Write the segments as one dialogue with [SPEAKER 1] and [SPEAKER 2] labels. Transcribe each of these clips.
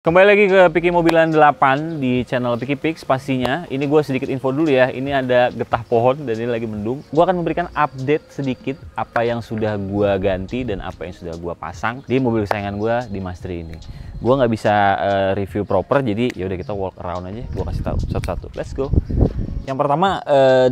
[SPEAKER 1] Kembali lagi ke Piki Mobilan 8 di channel Piki Pix pastinya. Ini gue sedikit info dulu ya. Ini ada getah pohon dan ini lagi mendung. Gue akan memberikan update sedikit apa yang sudah gue ganti dan apa yang sudah gue pasang di mobil kesayangan gue di Mastery ini. Gue nggak bisa review proper, jadi yaudah kita walk around aja. Gue kasih tahu satu-satu. Let's go. Yang pertama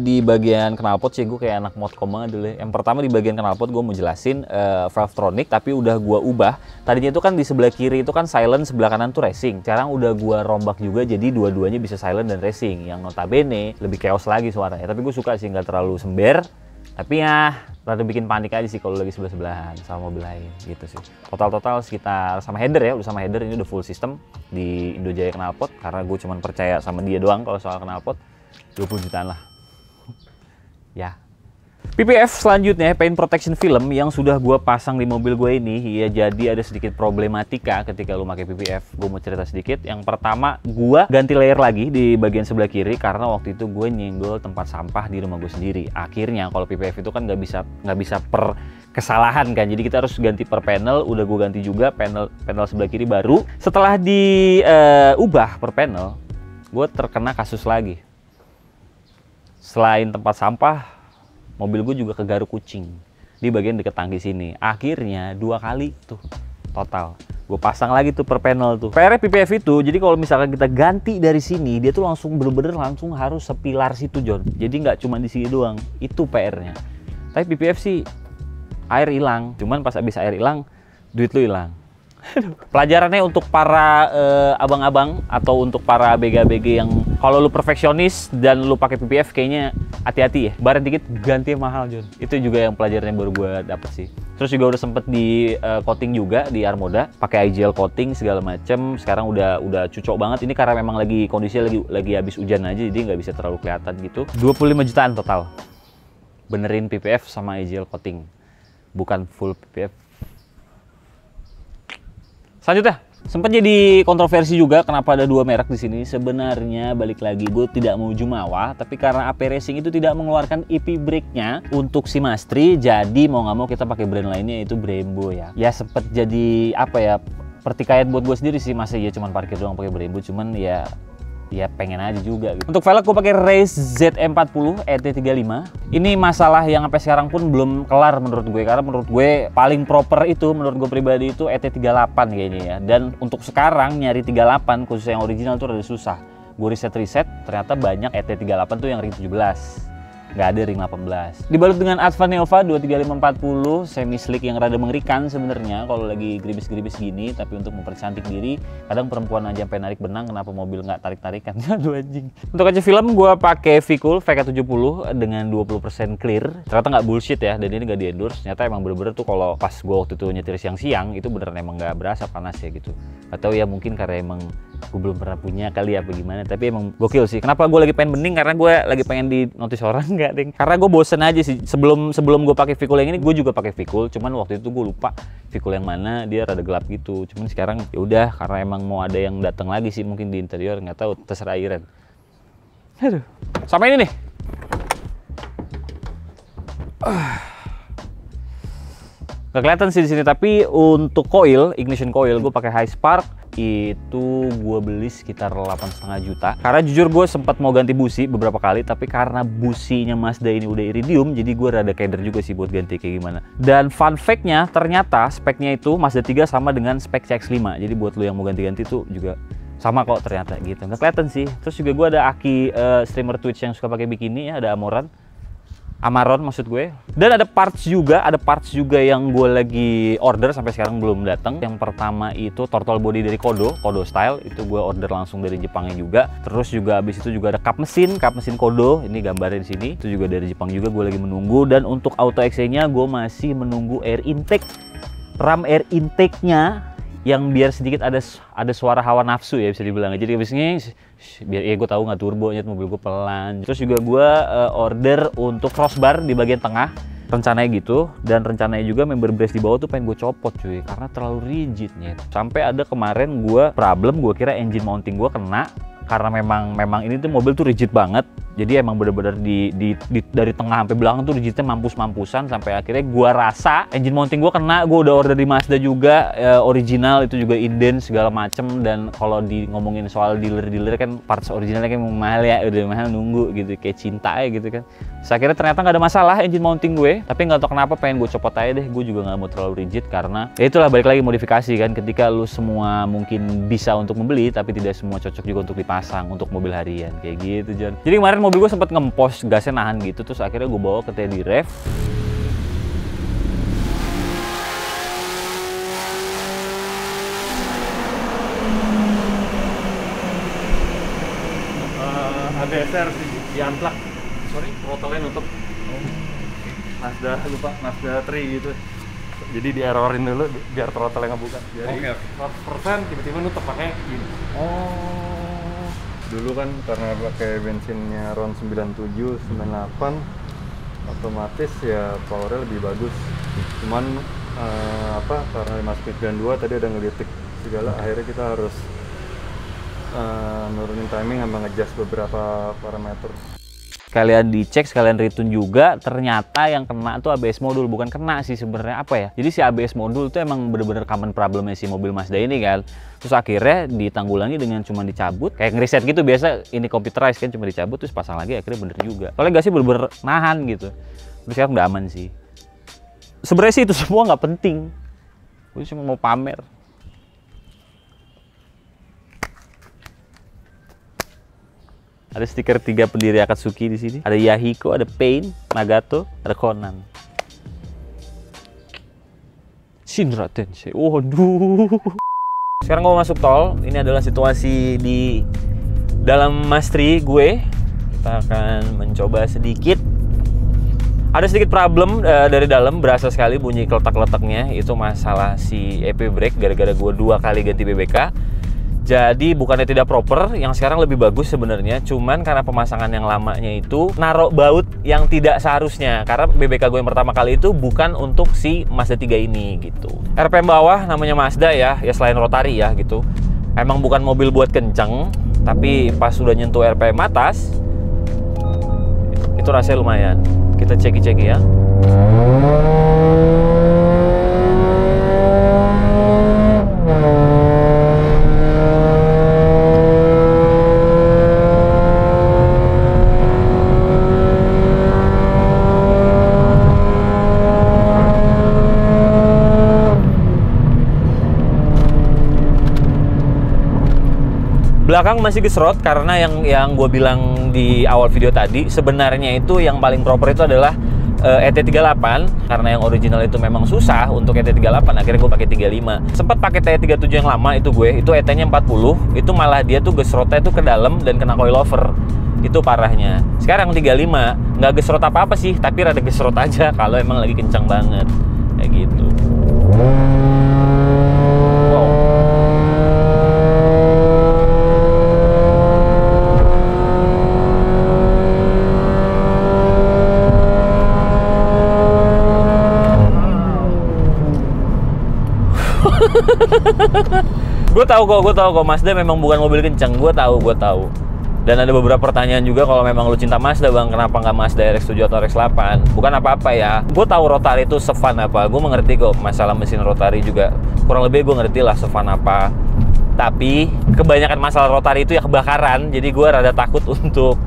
[SPEAKER 1] di bagian knalpot sih, gue kayak anak modcom banget dulu. Yang pertama di bagian knalpot gue mau jelasin Valvetronic, tapi udah gue ubah. Tadinya itu kan di sebelah kiri itu kan silent, sebelah kanan tuh racing. Sekarang udah gue rombak juga, jadi dua-duanya bisa silent dan racing. Yang notabene lebih chaos lagi suaranya. Tapi gue suka sih, nggak terlalu sember. Tapi ya rada bikin panik aja sih kalau lagi sebelah-sebelahan sama mobil lain gitu sih. Total sekitar sama header ya, udah sama header ini udah full system di Indojaya knalpot. Karena gue cuman percaya sama dia doang kalau soal knalpot. 20 jutaan lah. Ya. PPF selanjutnya, paint protection film yang sudah gue pasang di mobil gue ini. Ya jadi ada sedikit problematika ketika lu pakai PPF. Gue mau cerita sedikit. Yang pertama, gue ganti layer lagi di bagian sebelah kiri karena waktu itu gue nyenggol tempat sampah di rumah gue sendiri. Akhirnya kalau PPF itu kan nggak bisa per kesalahan kan. Jadi kita harus ganti per panel. Udah gue ganti juga panel sebelah kiri baru. Setelah diubah per panel, gue terkena kasus lagi. Selain tempat sampah, mobil gue juga kegaruk kucing di bagian deket tangki sini. Akhirnya 2 kali tuh total. Gue pasang lagi tuh per panel tuh. PR PPF itu, jadi kalau misalkan kita ganti dari sini, dia tuh langsung bener-bener langsung harus sepilar situ, John. Jadi nggak cuma di sini doang. Itu PR-nya. Tapi PPF sih air hilang. Cuman pas habis air hilang, duit lu hilang. Pelajarannya untuk para abang-abang atau untuk para BG-BG yang kalau lu perfeksionis dan lu pakai PPF kayaknya hati-hati ya. Baret dikit ganti mahal, John. Itu juga yang pelajaran yang baru gue dapet sih. Terus juga udah sempet di coating juga di Armoda, pakai IGL coating segala macem. Sekarang udah cucok banget. Ini karena memang lagi kondisinya lagi habis hujan aja, jadi nggak bisa terlalu kelihatan gitu. 25 jutaan total. Benerin PPF sama IGL coating, bukan full PPF. Selanjutnya, sempat jadi kontroversi juga kenapa ada 2 merek di sini. Sebenarnya balik lagi, gue tidak mau jumawa, tapi karena AP Racing itu tidak mengeluarkan EP brake-nya untuk si Mastery, jadi mau nggak mau kita pakai brand lainnya yaitu Brembo ya. Ya sempat jadi apa ya, pertikaian buat gue sendiri sih, masa ya cuman parkir doang pakai Brembo, cuman ya pengen aja juga gitu. Untuk velg gue pakai Race ZM40 ET35. Ini masalah yang sampai sekarang pun belum kelar menurut gue, karena menurut gue paling proper itu menurut gue pribadi itu ET38 kayaknya ya. Dan untuk sekarang nyari 38 khusus yang original tuh rada susah. Gue riset ternyata banyak ET38 tuh yang ring 17. Nggak ada ring 18. Dibalut dengan Advan Neova 23540 semi slick yang rada mengerikan sebenarnya kalau lagi geribis-geribis gini, tapi untuk mempercantik diri, kadang perempuan aja sampai narik benang, kenapa mobil nggak tarik-tarikan. Aduh anjing. Untuk kaca film gue pakai Vicul VK70 dengan 20% clear. Ternyata nggak bullshit ya, dan ini nggak di-endorse. Ternyata emang bener-bener tuh kalau pas gue waktu itu nyetir siang-siang itu beneran emang nggak berasa panas ya gitu. Atau ya mungkin karena emang gue belum pernah punya kali apa gimana, tapi emang gokil sih. Kenapa gue lagi pengen bening? Karena gue lagi pengen di notice orang nggak ding. Karena gue bosen aja sih. Sebelum gue pakai Vicul yang ini, gue juga pakai Vicul. Cuman waktu itu gue lupa Vicul yang mana, dia rada gelap gitu. Cuman sekarang ya udah, karena emang mau ada yang datang lagi sih mungkin di interior, nggak tahu, terserah Iren. Aduh. Sama ini nih. Gak kelihatan sih di sini, tapi untuk coil, ignition coil gue pakai High Spark. Itu gue beli sekitar 8,5 juta. Karena jujur gue sempat mau ganti busi beberapa kali, tapi karena businya Mazda ini udah iridium, jadi gue rada keder juga sih buat ganti kayak gimana. Dan fun fact-nya, ternyata speknya itu Mazda 3 sama dengan spek CX-5. Jadi buat lo yang mau ganti-ganti tuh juga sama kok ternyata gitu. Nggak kelihatan sih. Terus juga gue ada aki streamer Twitch yang suka pakai bikini ya, ada Amaron maksud gue. Dan ada parts juga yang gue lagi order sampai sekarang belum datang. Yang pertama itu throttle body dari Kodo style, itu gue order langsung dari Jepangnya juga. Terus juga habis itu juga ada kap mesin Kodo, ini gambarnya di sini, itu juga dari Jepang juga, gue lagi menunggu. Dan untuk auto XC-nya gue masih menunggu air intake, ram air intake-nya yang biar sedikit ada suara hawa nafsu ya bisa dibilang. Jadi abisnya biar ya gue tahu nggak turbonya, mobil gue pelan. Terus juga gue order untuk crossbar di bagian tengah rencananya gitu, dan rencananya juga member brace di bawah tuh pengen gue copot cuy karena terlalu rigidnya. Sampai ada kemarin gue problem, gue kira engine mounting gue kena karena memang ini tuh mobil tuh rigid banget. Jadi emang bener-bener dari tengah sampai belakang tuh rigidnya mampus-mampusan, sampai akhirnya gua rasa engine mounting gua kena. Gua udah order di Mazda juga, original itu juga inden segala macem. Dan kalau ngomongin soal dealer kan parts originalnya kan mahal ya, udah mahal nunggu gitu, kayak cinta ya gitu kan. Terus akhirnya ternyata nggak ada masalah engine mounting gue, tapi nggak tahu kenapa pengen gue copot aja deh. Gue juga nggak mau terlalu rigid karena ya itulah, balik lagi modifikasi kan. Ketika lu semua mungkin bisa untuk membeli, tapi tidak semua cocok juga untuk dipasang untuk mobil harian kayak gitu, John. Jadi kemarin mobil gue sempat ngempos, gasnya nahan gitu, terus akhirnya gue bawa ke Teddy Rev.
[SPEAKER 2] ABSR sih, di unplug. Sorry, throttle-nya nutup. Mazda, lupa, Mazda 3 gitu. Jadi di errorin dulu biar throttle-nya ngebuka. Jadi 100% tiba-tiba nutup pakai gini. Oh. Dulu kan karena pakai bensinnya RON 97, 98, otomatis ya powernya lebih bagus. Cuman karena 5 speed dan 2 tadi ada ngelitik segala, akhirnya kita harus nurunin timing sama nge-adjust beberapa parameter.
[SPEAKER 1] Sekalian dicek, sekalian retune juga, ternyata yang kena tuh ABS modul. Bukan kena sih sebenarnya, apa ya, jadi si ABS modul itu emang bener-bener common problemnya si mobil Mazda ini kan. Terus akhirnya ditanggulangi dengan cuma dicabut, kayak ngereset gitu biasa, ini computerized kan, cuma dicabut terus pasang lagi, akhirnya bener juga. Soalnya gasnya bener-bener nahan gitu. Terus sekarang udah aman sih. Sebenarnya sih itu semua nggak penting, gue cuma mau pamer. Ada stiker 3 pendiri Akatsuki di sini. Ada Yahiko, ada Pain, Nagato, ada Conan. Shinra Tensei. Waduh. Sekarang gue masuk tol. Ini adalah situasi di dalam Mastri gue. Kita akan mencoba sedikit. Ada sedikit problem dari dalam, berasa sekali bunyi keletak-letaknya. Itu masalah si EP brake gara-gara gue 2 kali ganti BBK. Jadi bukannya tidak proper, yang sekarang lebih bagus sebenarnya. Cuman karena pemasangan yang lamanya itu naruh baut yang tidak seharusnya. Karena BBK gue yang pertama kali itu bukan untuk si Mazda 3 ini gitu. RPM bawah namanya Mazda ya selain rotari ya gitu. Emang bukan mobil buat kenceng, tapi pas sudah nyentuh RPM atas, itu rasanya lumayan. Kita ceki-ceki ya. Belakang masih gesrot karena yang gue bilang di awal video tadi, sebenarnya itu yang paling proper itu adalah ET38. Karena yang original itu memang susah untuk ET38, akhirnya gue pakai 35. Sempat pakai T37 yang lama itu itu ET-nya 40, itu malah dia tuh gesrotnya tuh ke dalam dan kena coilover. Itu parahnya. Sekarang 35 nggak gesrot apa-apa sih, tapi rada gesrot aja kalau emang lagi kencang banget kayak gitu. Gue tahu kok Mazda memang bukan mobil kencang. Gue tahu. Dan ada beberapa pertanyaan juga, kalau memang lu cinta Mazda bang, kenapa nggak Mazda RX-7 atau RX-8? Bukan apa-apa ya. Gue tahu rotari itu se-fun apa. Gue mengerti kok masalah mesin rotari juga. Kurang lebih gue ngerti lah se-fun apa. Tapi kebanyakan masalah rotari itu ya kebakaran. Jadi gue rada takut untuk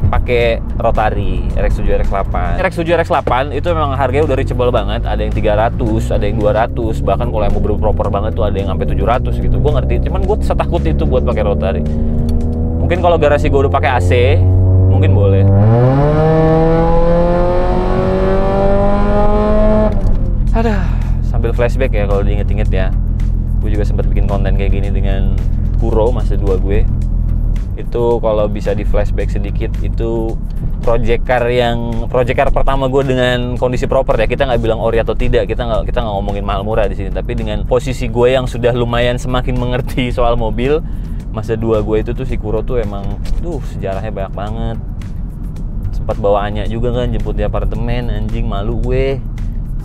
[SPEAKER 1] pakai rotari RX-7 RX-8. RX-7 RX-8 itu memang harganya udah reachable banget. Ada yang 300, ada yang 200, bahkan kalau yang mobil proper banget tuh ada yang sampai 700 gitu. Gue ngerti, cuman gue setakut itu buat pakai rotari. Mungkin kalau garasi gue udah pakai AC, mungkin boleh. Aduh, sambil flashback ya kalau diinget-inget ya. Gue juga sempat bikin konten kayak gini dengan Kuro, Mazda 2 gue. Itu kalau bisa di flashback sedikit, itu project car pertama gue dengan kondisi proper ya. Kita nggak bilang ori atau tidak, kita nggak ngomongin mahal murah di sini, tapi dengan posisi gue yang sudah lumayan semakin mengerti soal mobil, Mazda 2 gue itu tuh si Kuro tuh emang sejarahnya banyak banget. Sempat bawa Anya juga kan, jemput di apartemen, anjing malu gue.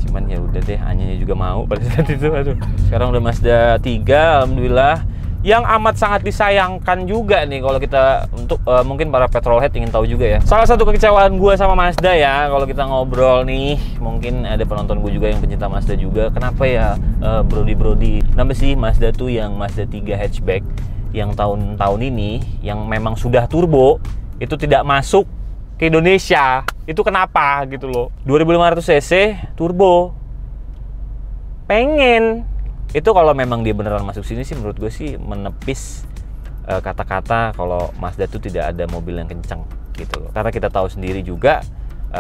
[SPEAKER 1] Cuman ya udah deh, Anyanya juga mau pada saat itu. Aduh. Sekarang udah Mazda 3, alhamdulillah. yang amat sangat disayangkan juga nih kalau kita untuk mungkin para petrolhead ingin tahu juga ya. Salah satu kekecewaan gue sama Mazda ya, kalau kita ngobrol nih, mungkin ada penonton gue juga yang pencinta Mazda juga. Kenapa ya Brody, kenapa sih Mazda tuh yang Mazda 3 hatchback yang tahun-tahun ini yang memang sudah turbo itu tidak masuk ke Indonesia? Itu kenapa gitu loh. 2500 cc turbo pengen. Itu kalau memang dia beneran masuk sini sih menurut gue sih menepis kata-kata kalau Mazda itu tidak ada mobil yang kencang gitu loh. Karena kita tahu sendiri juga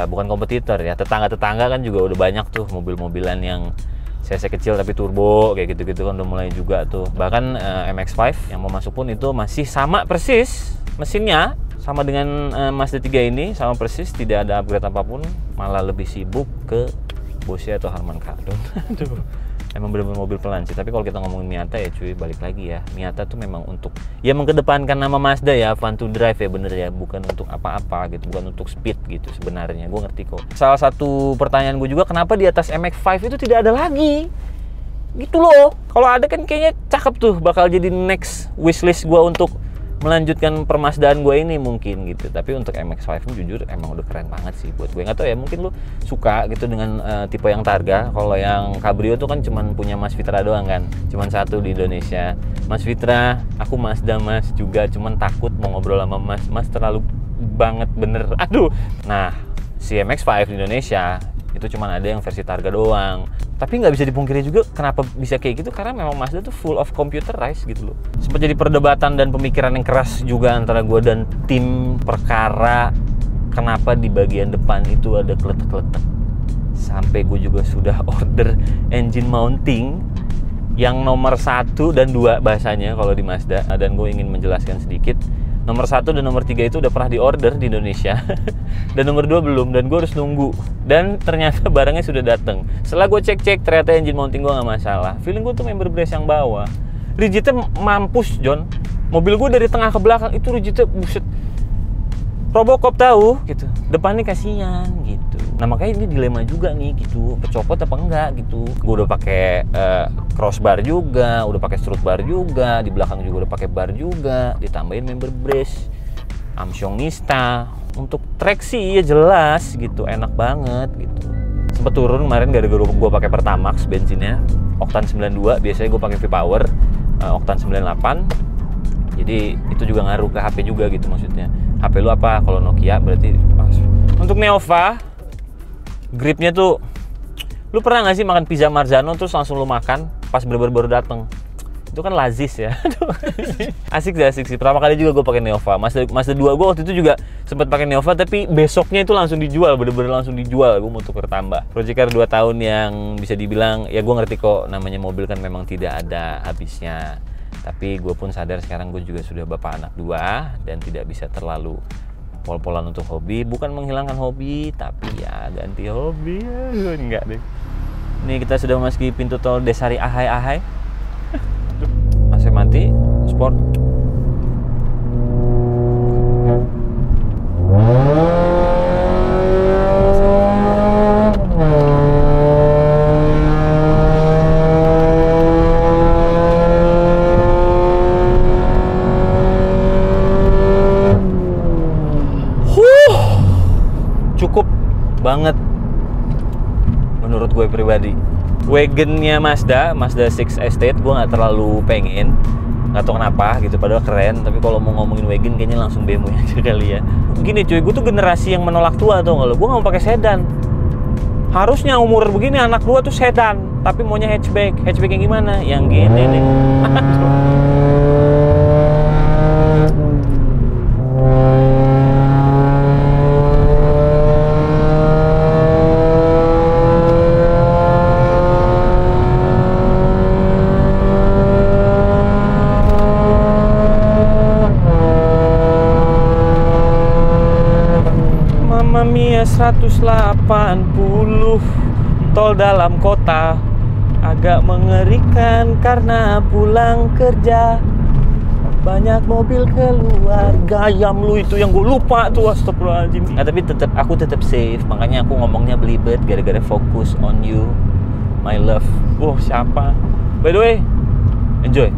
[SPEAKER 1] bukan kompetitor ya, tetangga-tetangga kan juga udah banyak tuh mobil-mobilan yang cc kecil tapi turbo kayak gitu-gitu kan udah mulai juga tuh. Bahkan MX-5 yang mau masuk pun itu masih sama persis mesinnya, sama dengan Mazda 3 ini, sama persis, tidak ada upgrade apapun, malah lebih sibuk ke Bose atau Harman Kardon. Aduh. Emang bener-bener mobil pelan sih, tapi kalau kita ngomongin Miata ya cuy, balik lagi ya, Miata tuh memang untuk ya mengedepankan nama Mazda ya, fun to drive ya bener ya, bukan untuk apa-apa gitu, bukan untuk speed gitu sebenarnya, gue ngerti kok. Salah satu pertanyaan gue juga, kenapa di atas MX-5 itu tidak ada lagi? Gitu loh, kalau ada kan kayaknya cakep tuh, bakal jadi next wishlist gue untuk melanjutkan permasdaan gue ini mungkin gitu. Tapi untuk MX-5 jujur emang udah keren banget sih buat gue. Nggak tahu ya, mungkin lu suka gitu dengan tipe yang Targa. Kalau yang Cabrio tuh kan cuman punya Mas Fitra doang kan, cuman satu di Indonesia. Mas Fitra, aku Mazda Mas juga, cuman takut mau ngobrol sama Mas terlalu banget bener. Aduh. Nah, si MX-5 di Indonesia itu cuman ada yang versi Targa doang. Tapi nggak bisa dipungkiri juga kenapa bisa kayak gitu, karena memang Mazda tuh full of computerized gitu loh. Sempat jadi perdebatan dan pemikiran yang keras juga antara gue dan tim perkara kenapa di bagian depan itu ada kletek-kletek. Sampai gue juga sudah order engine mounting yang nomor 1 dan 2 bahasanya kalau di Mazda. Dan gue ingin menjelaskan sedikit, nomor 1 dan nomor 3 itu udah pernah diorder di Indonesia dan nomor 2 belum, dan gue harus nunggu, dan ternyata barangnya sudah datang. Setelah gue cek-cek ternyata engine mounting gue nggak masalah. Feeling gue tuh member brace yang bawah, rigidnya mampus John. Mobil gue dari tengah ke belakang itu rigidnya buset Robocop tahu gitu, depannya kasihan gitu. Nah makanya ini dilema juga nih gitu, kecopot apa enggak gitu. Gue udah pakai crossbar juga, udah pakai strut bar juga, di belakang juga udah pakai bar juga, ditambahin member brace, Armstrongista. Untuk traksi ya jelas gitu, enak banget gitu. Sempet turun kemarin gara-gara gue pakai Pertamax bensinnya, oktan 92, biasanya gue pakai V-Power oktan 98. Jadi itu juga ngaruh ke HP juga gitu maksudnya. HP lu apa? Kalau Nokia berarti. Untuk Neova, gripnya tuh, lu pernah nggak sih makan pizza Marzano terus langsung lu makan pas bener-bener baru dateng? Itu kan lazis ya. Asik sih. Pertama kali juga gue pakai Neova. Mazda 2 gue waktu itu juga sempat pakai Neova, tapi besoknya itu langsung dijual, bener-bener langsung dijual. Gue mau tuker tambah. Project Car 2 tahun yang bisa dibilang, ya gue ngerti kok namanya mobil kan memang tidak ada habisnya. Tapi gue pun sadar sekarang gue juga sudah bapak anak 2 dan tidak bisa terlalu pol-polan untuk hobi. Bukan menghilangkan hobi, tapi ya ganti hobi. Enggak deh. Ini kita sudah memasuki pintu tol Desari Ahai. AC mati, sport. Cukup banget menurut gue pribadi. Wagonnya Mazda 6 Estate gue nggak terlalu pengen, nggak tahu kenapa gitu, padahal keren. Tapi kalau mau ngomongin wagon kayaknya langsung BMW aja kali ya. Gini cuy, gue tuh generasi yang menolak tua tau nggak lo. Gue nggak mau pakai sedan. Harusnya umur begini anak tua tuh sedan, tapi maunya hatchback. Hatchback yang gimana? Yang gini nih. Mia 180 tol dalam kota agak mengerikan karena pulang kerja banyak mobil keluar. Gayam lu itu yang gue lupa tuh, astagfirullahaladzim. Nah, tapi aku tetap safe, makanya aku ngomongnya belibet gara-gara fokus on you my love. Siapa by the way, enjoy.